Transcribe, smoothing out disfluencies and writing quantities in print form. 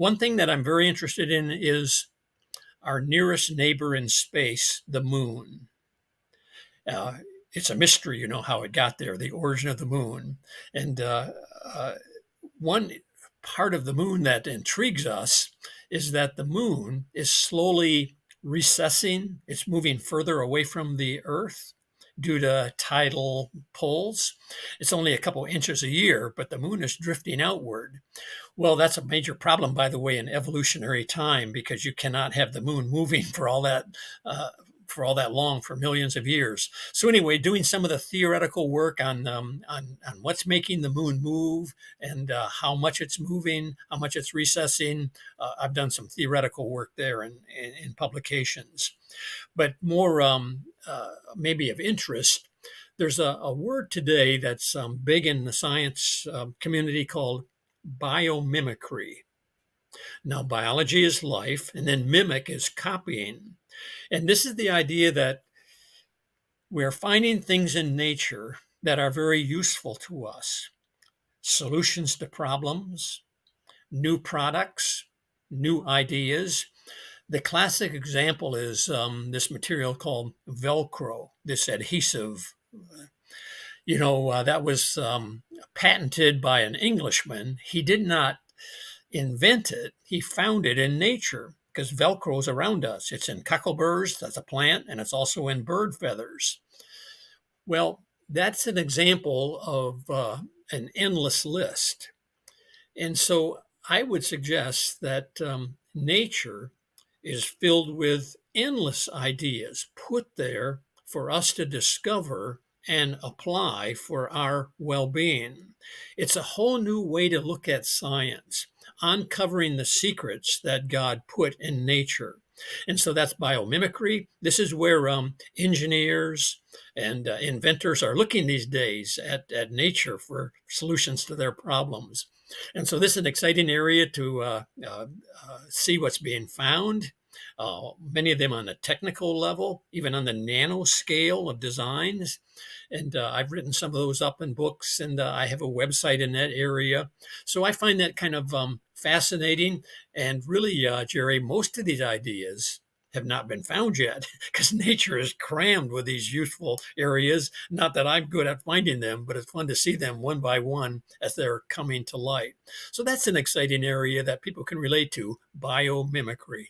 One thing that I'm very interested in is our nearest neighbor in space, the moon. Uh, it's a mystery, how it got there, the origin of the moon. And uh, one part of the moon that intrigues us is that the moon is slowly recessing, it's moving further away from the Earth due to tidal pulls. It's only a couple inches a year, but the moon is drifting outward. Well, that's a major problem, by the way, in evolutionary time, because you cannot have the moon moving uh, for all that long, for millions of years. So anyway, doing some of the theoretical work on what's making the moon move and how much it's moving, how much it's recessing. I've done some theoretical work there in publications, but more maybe of interest. There's a word today that's big in the science community called biomimicry. Now, biology is life, and then mimic is copying. And this is the idea that we're finding things in nature that are very useful to us, solutions to problems, new products, new ideas. The classic example is this material called Velcro, this adhesive. That was patented by an Englishman. He did not invent it, he found it in nature because Velcro is around us. It's in cockleburrs, that's a plant, and it's also in bird feathers. Well, that's an example of an endless list. And so I would suggest that nature is filled with endless ideas put there for us to discover and apply for our well being. It's a whole new way to look at science, uncovering the secrets that God put in nature. And so that's biomimicry. This is where engineers and inventors are looking these days at nature for solutions to their problems. And so this is an exciting area to see what's being found. Many of them on a technical level, even on the nano scale of designs. And I've written some of those up in books, and I have a website in that area. So I find that kind of fascinating. And really, Jerry, most of these ideas have not been found yet because nature is crammed with these useful areas. Not that I'm good at finding them, but it's fun to see them one by one as they're coming to light. So that's an exciting area that people can relate to, biomimicry.